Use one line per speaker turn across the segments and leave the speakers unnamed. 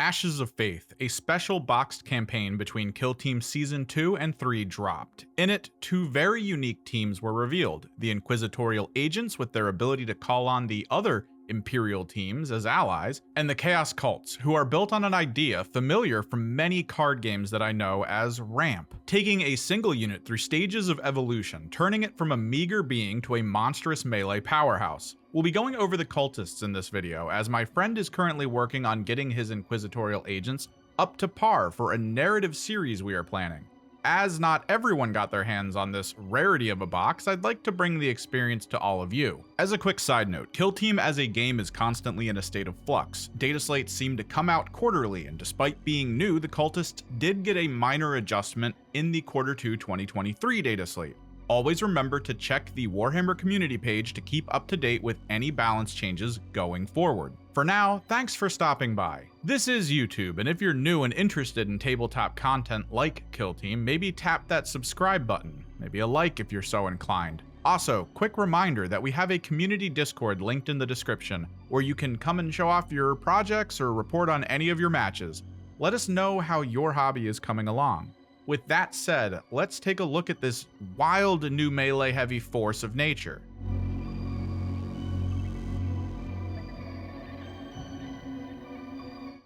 Ashes of Faith, a special boxed campaign between Kill Team Season 2 and 3 dropped. In it, two very unique teams were revealed, the Inquisitorial Agents with their ability to call on the other Imperial teams as allies, and the Chaos Cults, who are built on an idea familiar from many card games that I know as ramp, taking a single unit through stages of evolution, turning it from a meager being to a monstrous melee powerhouse. We'll be going over the cultists in this video, as my friend is currently working on getting his Inquisitorial Agents up to par for a narrative series we are planning. As not everyone got their hands on this rarity of a box, I'd like to bring the experience to all of you. As a quick side note, Kill Team as a game is constantly in a state of flux. Data slates seem to come out quarterly, and despite being new, the cultists did get a minor adjustment in the Q2 2023 data slate. Always remember to check the Warhammer community page to keep up to date with any balance changes going forward. For now, thanks for stopping by. This is YouTube, and if you're new and interested in tabletop content like Kill Team, maybe tap that subscribe button, maybe a like if you're so inclined. Also, quick reminder that we have a community Discord linked in the description, where you can come and show off your projects or report on any of your matches. Let us know how your hobby is coming along. With that said, let's take a look at this wild new melee-heavy force of nature.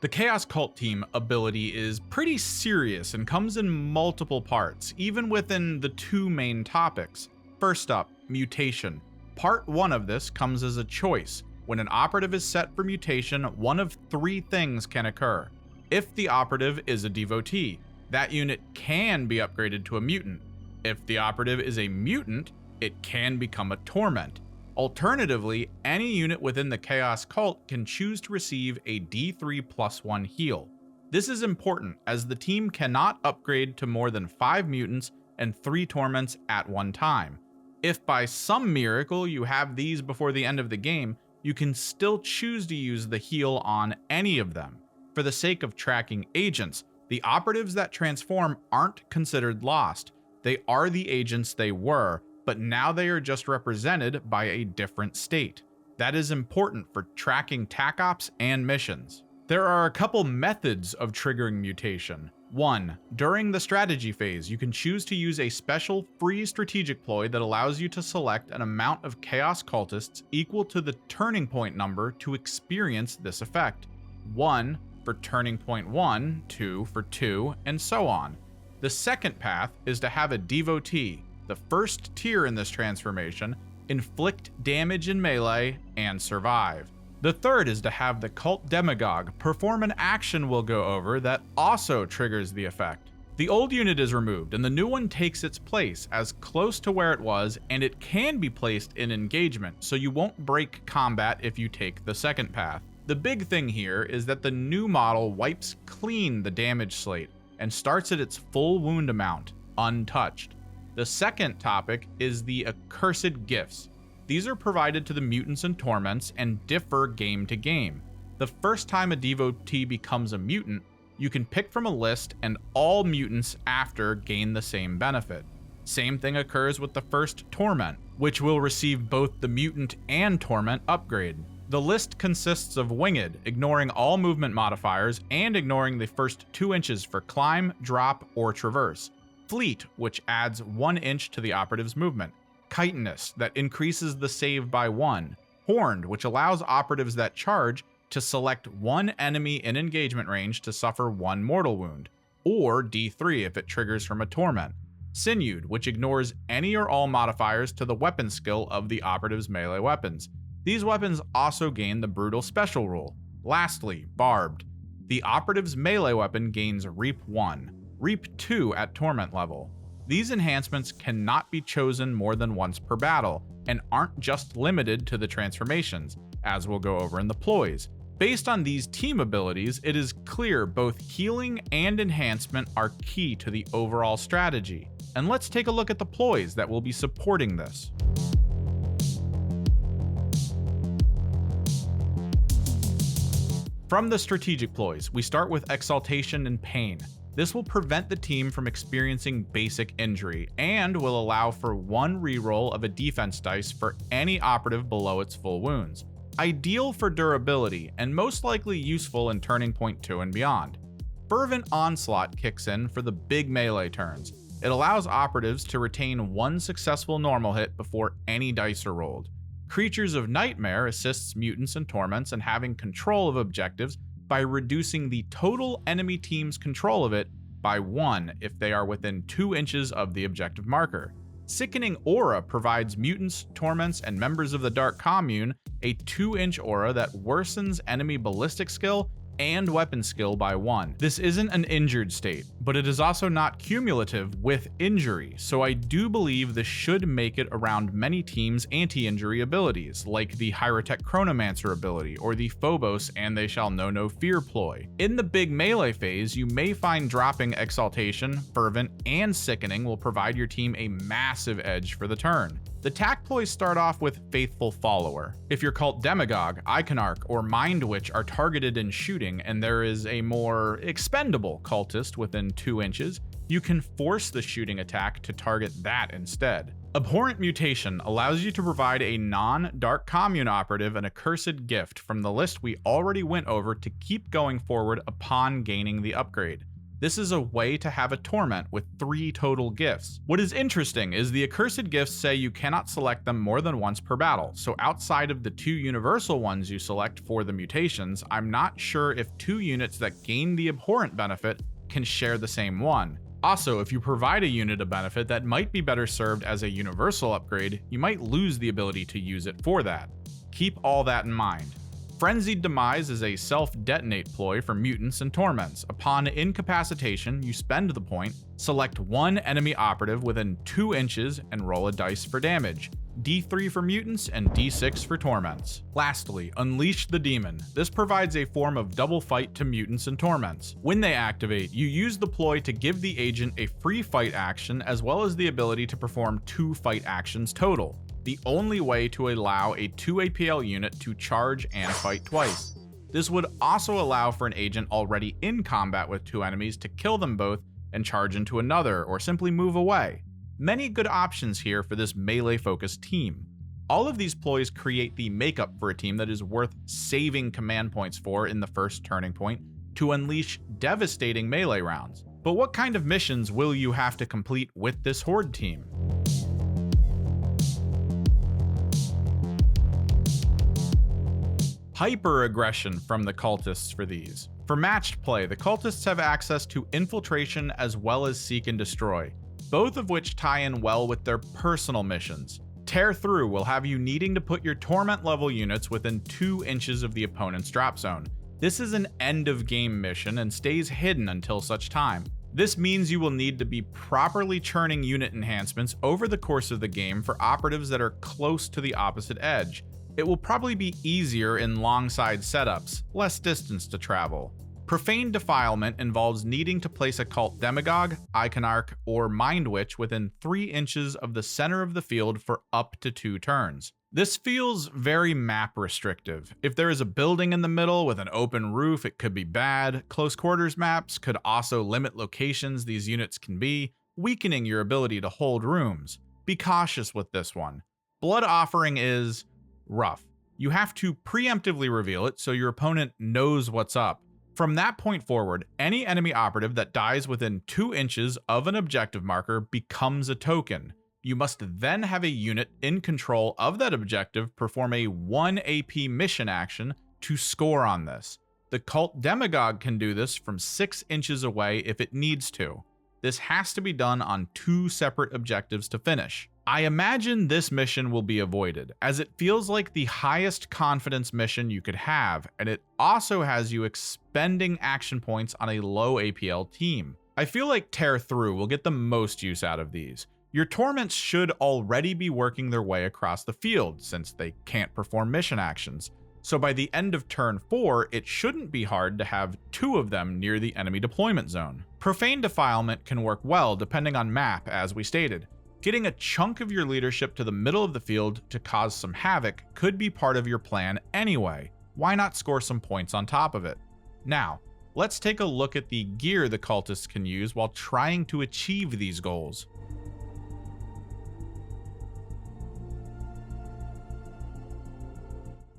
The Chaos Cult Team ability is pretty serious and comes in multiple parts, even within the two main topics. First up, mutation. Part 1 of this comes as a choice. When an operative is set for mutation, one of three things can occur. If the operative is a devotee, that unit can be upgraded to a mutant. If the operative is a mutant, it can become a torment. Alternatively, any unit within the Chaos Cult can choose to receive a D3+1 heal. This is important, as the team cannot upgrade to more than 5 mutants and 3 torments at one time. If by some miracle you have these before the end of the game, you can still choose to use the heal on any of them. For the sake of tracking agents, the operatives that transform aren't considered lost. They are the agents they were, but now they are just represented by a different state. That is important for tracking Tac-ops and missions. There are a couple methods of triggering mutation. 1. During the strategy phase, you can choose to use a special free strategic ploy that allows you to select an amount of Chaos Cultists equal to the turning point number to experience this effect. 1 for turning point 1, 2 for 2, and so on. The second path is to have a devotee, the first tier in this transformation, inflict damage in melee and survive. The third is to have the cult demagogue perform an action we'll go over that also triggers the effect. The old unit is removed and the new one takes its place as close to where it was, and it can be placed in engagement, so you won't break combat if you take the second path. The big thing here is that the new model wipes clean the damage slate and starts at its full wound amount, untouched. The second topic is the accursed gifts. These are provided to the mutants and torments and differ game to game. The first time a devotee becomes a mutant, you can pick from a list, and all mutants after gain the same benefit. Same thing occurs with the first torment, which will receive both the mutant and torment upgrade. The list consists of winged, ignoring all movement modifiers and ignoring the first 2 inches for climb, drop, or traverse. Fleet, which adds 1 inch to the operative's movement. Chitinous, that increases the save by 1. Horned, which allows operatives that charge to select 1 enemy in engagement range to suffer 1 mortal wound, or D3 if it triggers from a torment. Sinewed, which ignores any or all modifiers to the weapon skill of the operative's melee weapons. These weapons also gain the brutal special rule. Lastly, Barbed. The operative's melee weapon gains Reap 1. Reap 2 at torment level. These enhancements cannot be chosen more than once per battle, and aren't just limited to the transformations, as we'll go over in the Ploys. Based on these team abilities, it is clear both healing and enhancement are key to the overall strategy. And let's take a look at the Ploys that will be supporting this. From the strategic Ploys, we start with Exaltation and Pain. This will prevent the team from experiencing basic injury, and will allow for 1 reroll of a defense dice for any operative below its full wounds. ideal for durability and most likely useful in Turning Point 2 and beyond. Fervent Onslaught kicks in for the big melee turns. It allows operatives to retain one successful normal hit before any dice are rolled. Creatures of Nightmare assists mutants and torments in having control of objectives by reducing the total enemy team's control of it by 1 if they are within 2 inches of the objective marker. Sickening Aura provides mutants, torments, and members of the Dark Commune a 2-inch aura that worsens enemy ballistic skill and weapon skill by 1. This isn't an injured state, but it is also not cumulative with injury, so I do believe this should make it around many teams' anti-injury abilities, like the Heretics Chronomancer ability or the Phobos and They Shall Know No Fear ploy. In the big melee phase, you may find dropping Exaltation, Fervent, and Sickening will provide your team a massive edge for the turn. The Tac ploys start off with Faithful Follower. If your Cult Demagogue, Iconarch, or Mind Witch are targeted in shooting and there is a more expendable cultist within 2 inches, you can force the shooting attack to target that instead. Abhorrent Mutation allows you to provide a non-Dark Commune operative an accursed gift from the list we already went over to keep going forward upon gaining the upgrade. This is a way to have a torment with 3 total gifts. What is interesting is the accursed gifts say you cannot select them more than once per battle, so outside of the 2 universal ones you select for the mutations, I'm not sure if 2 units that gain the abhorrent benefit can share the same one. Also, if you provide a unit a benefit that might be better served as a universal upgrade, you might lose the ability to use it for that. Keep all that in mind. Frenzied Demise is a self-detonate ploy for mutants and torments. Upon incapacitation, you spend the point, select one enemy operative within 2 inches, and roll a dice for damage. D3 for mutants and D6 for torments. Lastly, Unleash the Demon. This provides a form of double fight to mutants and torments. When they activate, you use the ploy to give the agent a free fight action as well as the ability to perform 2 fight actions total. The only way to allow a 2 APL unit to charge and fight twice. This would also allow for an agent already in combat with 2 enemies to kill them both and charge into another, or simply move away. Many good options here for this melee-focused team. All of these ploys create the makeup for a team that is worth saving command points for in the first turning point to unleash devastating melee rounds. But what kind of missions will you have to complete with this Horde team? Hyper-aggression from the cultists for these. For matched play, the cultists have access to infiltration as well as seek and destroy, both of which tie in well with their personal missions. Tear Through will have you needing to put your torment level units within 2 inches of the opponent's drop zone. This is an end of game mission and stays hidden until such time. This means you will need to be properly churning unit enhancements over the course of the game for operatives that are close to the opposite edge. It will probably be easier in long side setups, less distance to travel. Profane Defilement involves needing to place a Cult Demagogue, Iconarch, or Mind Witch within 3 inches of the center of the field for up to 2 turns. This feels very map restrictive. If there is a building in the middle with an open roof, it could be bad. Close quarters maps could also limit locations these units can be, weakening your ability to hold rooms. Be cautious with this one. Blood Offering is rough. You have to preemptively reveal it so your opponent knows what's up. From that point forward, any enemy operative that dies within 2 inches of an objective marker becomes a token. You must then have a unit in control of that objective perform a 1 AP mission action to score on this. The Cult Demagogue can do this from 6 inches away if it needs to. This has to be done on 2 separate objectives to finish. I imagine this mission will be avoided, as it feels like the highest confidence mission you could have, and it also has you expending action points on a low APL team. I feel like Tear Through will get the most use out of these. Your torments should already be working their way across the field, since they can't perform mission actions. So by the end of turn 4, it shouldn't be hard to have 2 of them near the enemy deployment zone. Profane Defilement can work well depending on map, as we stated. Getting a chunk of your leadership to the middle of the field to cause some havoc could be part of your plan anyway. Why not score some points on top of it? Now, let's take a look at the gear the cultists can use while trying to achieve these goals.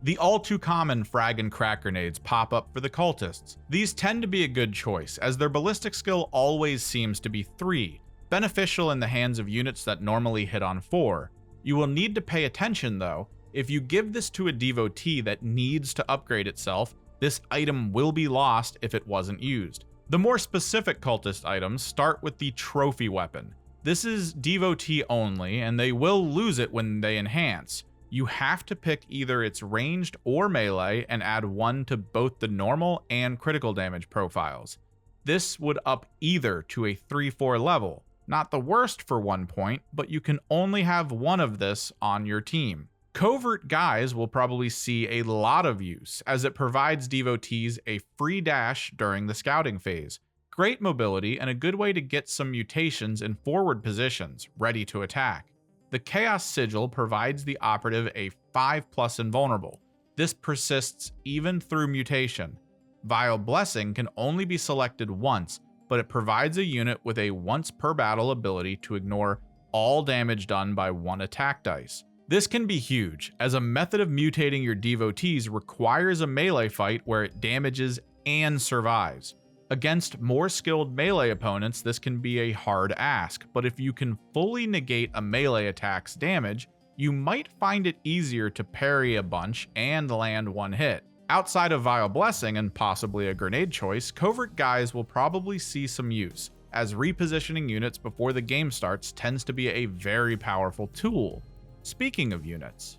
The all too common frag and crack grenades pop up for the cultists. These tend to be a good choice, as their ballistic skill always seems to be 3, beneficial in the hands of units that normally hit on 4. You will need to pay attention though. If you give this to a devotee that needs to upgrade itself, this item will be lost if it wasn't used. The more specific cultist items start with the trophy weapon. This is devotee only, and they will lose it when they enhance. You have to pick either its ranged or melee and add 1 to both the normal and critical damage profiles. This would up either to a 3-4 level. Not the worst for 1 point, but you can only have 1 of this on your team. Covert Guise will probably see a lot of use, as it provides devotees a free dash during the scouting phase. Great mobility and a good way to get some mutations in forward positions, ready to attack. The Chaos Sigil provides the operative a 5+ invulnerable. This persists even through mutation. Vile Blessing can only be selected once, but it provides a unit with a once per battle ability to ignore all damage done by 1 attack dice. This can be huge, as a method of mutating your devotees requires a melee fight where it damages and survives. Against more skilled melee opponents, this can be a hard ask, but if you can fully negate a melee attack's damage, you might find it easier to parry a bunch and land 1 hit. Outside of Vile Blessing and possibly a grenade choice, Covert Guise will probably see some use, as repositioning units before the game starts tends to be a very powerful tool. Speaking of units,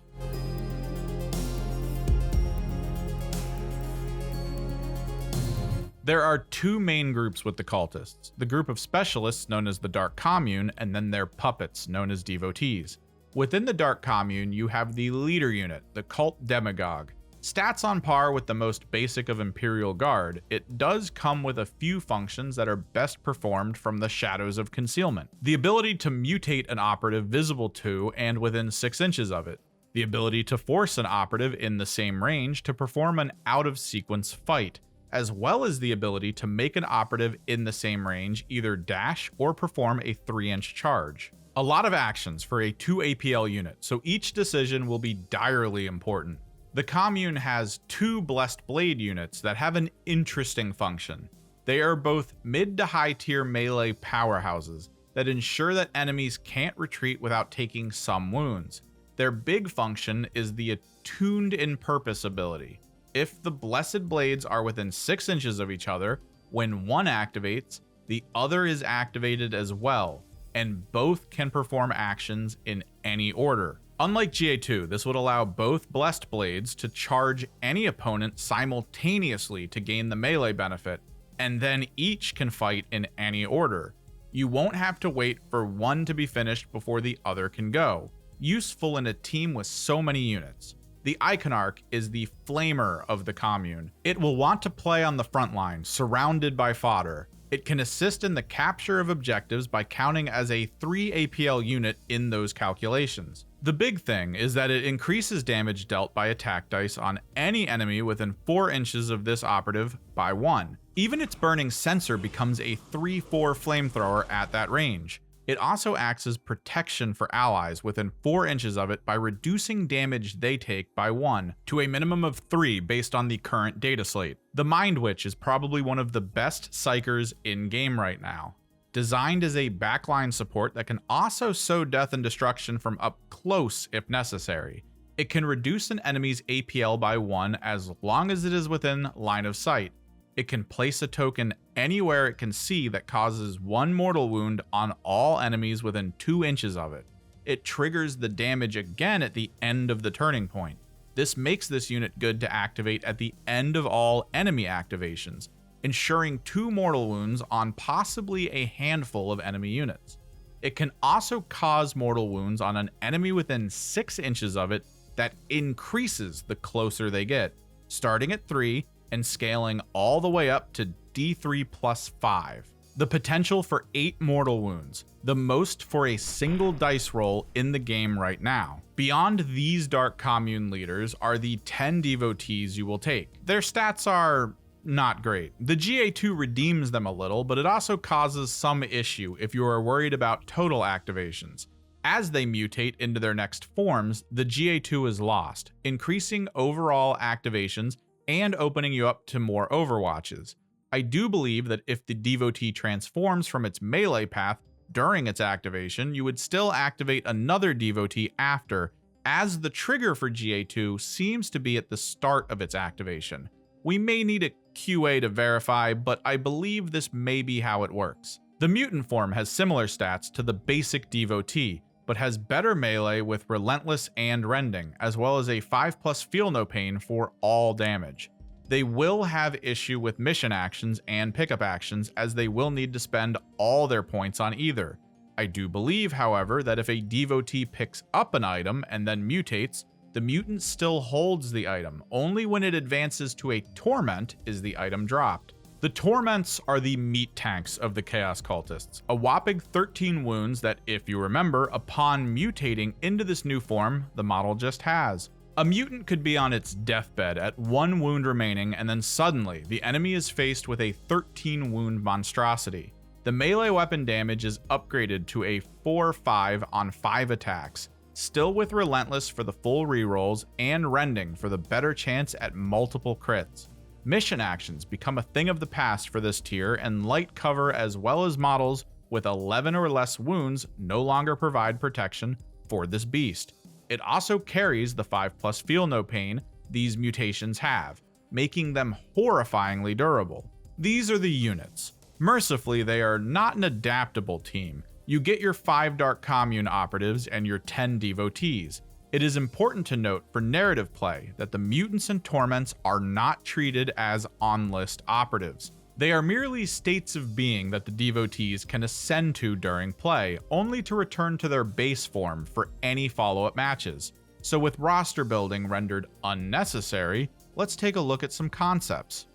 there are 2 main groups with the cultists, the group of specialists known as the Dark Commune, and then their puppets known as devotees. Within the Dark Commune, you have the leader unit, the Cult Demagogue. Stats on par with the most basic of Imperial Guard, it does come with a few functions that are best performed from the shadows of concealment. The ability to mutate an operative visible to and within 6 inches of it. The ability to force an operative in the same range to perform an out-of-sequence fight, as well as the ability to make an operative in the same range either dash or perform a 3-inch charge. A lot of actions for a 2 APL unit, so each decision will be direly important. The Commune has 2 Blessed Blade units that have an interesting function. They are both mid to high tier melee powerhouses that ensure that enemies can't retreat without taking some wounds. Their big function is the Attuned in Purpose ability. If the Blessed Blades are within 6 inches of each other, when one activates, the other is activated as well, and both can perform actions in any order. Unlike GA2, this would allow both Blessed Blades to charge any opponent simultaneously to gain the melee benefit, and then each can fight in any order. You won't have to wait for one to be finished before the other can go. Useful in a team with so many units. The Iconarch is the flamer of the Commune. It will want to play on the front line, surrounded by fodder. It can assist in the capture of objectives by counting as a 3 APL unit in those calculations. The big thing is that it increases damage dealt by attack dice on any enemy within 4 inches of this operative by 1. Even its burning sensor becomes a 3-4 flamethrower at that range. It also acts as protection for allies within 4 inches of it by reducing damage they take by 1 to a minimum of 3 based on the current data slate. The Mind Witch is probably one of the best psychers in game right now. Designed as a backline support that can also sow death and destruction from up close if necessary. It can reduce an enemy's APL by 1 as long as it is within line of sight. It can place a token anywhere it can see that causes 1 mortal wound on all enemies within 2 inches of it. It triggers the damage again at the end of the turning point. This makes this unit good to activate at the end of all enemy activations, ensuring 2 mortal wounds on possibly a handful of enemy units. It can also cause mortal wounds on an enemy within 6 inches of it that increases the closer they get, starting at 3 and scaling all the way up to D3 plus 5. The potential for 8 mortal wounds, the most for a single dice roll in the game right now. Beyond these Dark Commune leaders are the 10 devotees you will take. Their stats are not great. The GA2 redeems them a little, but it also causes some issue if you are worried about total activations. As they mutate into their next forms, the GA2 is lost, increasing overall activations and opening you up to more overwatches. I do believe that if the devotee transforms from its melee path during its activation, you would still activate another devotee after, as the trigger for GA2 seems to be at the start of its activation. We may need a QA to verify, but I believe this may be how it works. The mutant form has similar stats to the basic devotee, but has better melee with Relentless and Rending, as well as a 5+ Feel No Pain for all damage. They will have issue with mission actions and pickup actions, as they will need to spend all their points on either. I do believe, however, that if a devotee picks up an item and then mutates, the mutant still holds the item. Only when it advances to a torment is the item dropped. The torments are the meat tanks of the Chaos Cultists, a whopping 13 wounds that, if you remember, upon mutating into this new form, the model just has. A mutant could be on its deathbed at 1 wound remaining, and then suddenly the enemy is faced with a 13 wound monstrosity. The melee weapon damage is upgraded to a 4/5 on 5 attacks, still with Relentless for the full rerolls and Rending for the better chance at multiple crits. Mission actions become a thing of the past for this tier, and light cover as well as models with 11 or less wounds no longer provide protection for this beast. It also carries the 5+ Feel No Pain these mutations have, making them horrifyingly durable. These are the units. Mercifully, they are not an adaptable team. You get your 5 Dark Commune operatives and your 10 devotees. It is important to note for narrative play that the mutants and torments are not treated as on-list operatives. They are merely states of being that the devotees can ascend to during play, only to return to their base form for any follow-up matches. So with roster building rendered unnecessary, let's take a look at some concepts.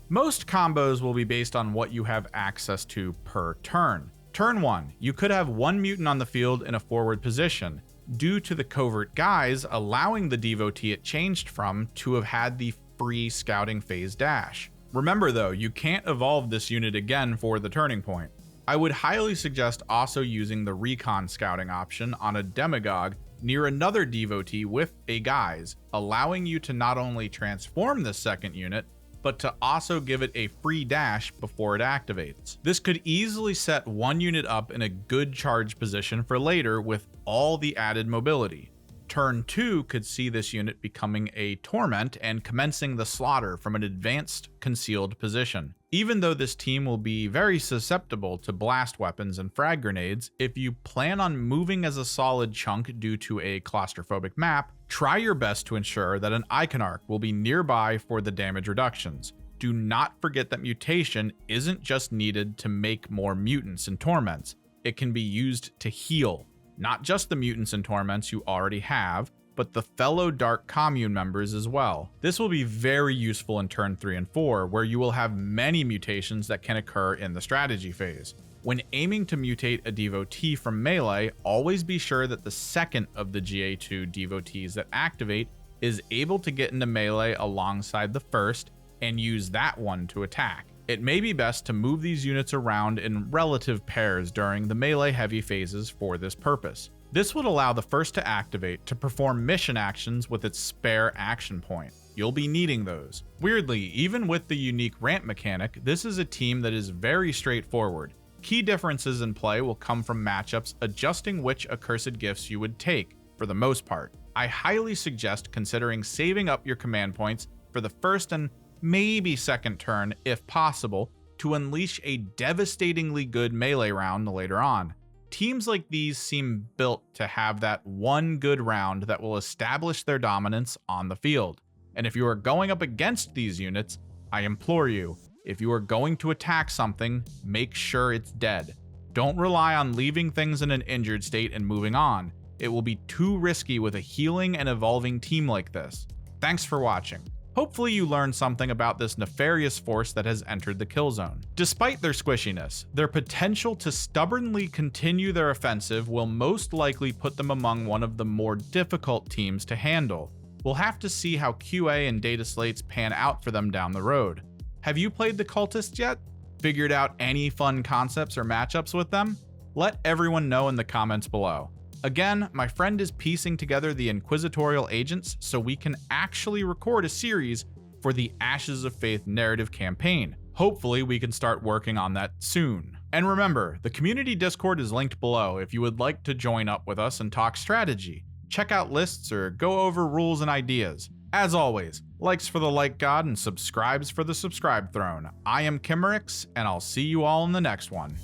Most combos will be based on what you have access to per turn. Turn 1, you could have 1 mutant on the field in a forward position, due to the covert guise allowing the devotee it changed from to have had the free scouting phase dash. Remember though, you can't evolve this unit again for the turning point. I would highly suggest also using the recon scouting option on a demagogue near another devotee with a guise, allowing you to not only transform the second unit, but to also give it a free dash before it activates. This could easily set one unit up in a good charge position for later with all the added mobility. Turn 2 could see this unit becoming a torment and commencing the slaughter from an advanced concealed position. Even though this team will be very susceptible to blast weapons and frag grenades, if you plan on moving as a solid chunk due to a claustrophobic map, try your best to ensure that an Iconarch will be nearby for the damage reductions. Do not forget that mutation isn't just needed to make more mutants and torments, it can be used to heal. Not just the mutants and torments you already have, but the fellow Dark Commune members as well. This will be very useful in turn 3 and 4, where you will have many mutations that can occur in the strategy phase. When aiming to mutate a devotee from melee, always be sure that the second of the GA2 devotees that activate is able to get into melee alongside the first and use that one to attack. It may be best to move these units around in relative pairs during the melee heavy phases for this purpose. This would allow the first to activate to perform mission actions with its spare action point. You'll be needing those. Weirdly, even with the unique ramp mechanic, this is a team that is very straightforward. Key differences in play will come from matchups adjusting which accursed gifts you would take, for the most part. I highly suggest considering saving up your command points for the first and maybe second turn, if possible, to unleash a devastatingly good melee round later on. Teams like these seem built to have that one good round that will establish their dominance on the field. And if you are going up against these units, I implore you, if you are going to attack something, make sure it's dead. Don't rely on leaving things in an injured state and moving on. It will be too risky with a healing and evolving team like this. Thanks for watching. Hopefully you learned something about this nefarious force that has entered the kill zone. Despite their squishiness, their potential to stubbornly continue their offensive will most likely put them among one of the more difficult teams to handle. We'll have to see how QA and data slates pan out for them down the road. Have you played the Cultists yet? Figured out any fun concepts or matchups with them? Let everyone know in the comments below. Again, my friend is piecing together the inquisitorial agents so we can actually record a series for the Ashes of Faith narrative campaign. Hopefully, we can start working on that soon. And remember, the community Discord is linked below if you would like to join up with us and talk strategy, check out lists, or go over rules and ideas. As always, likes for the like god and subscribes for the subscribe throne. I am Kimmerix, and I'll see you all in the next one.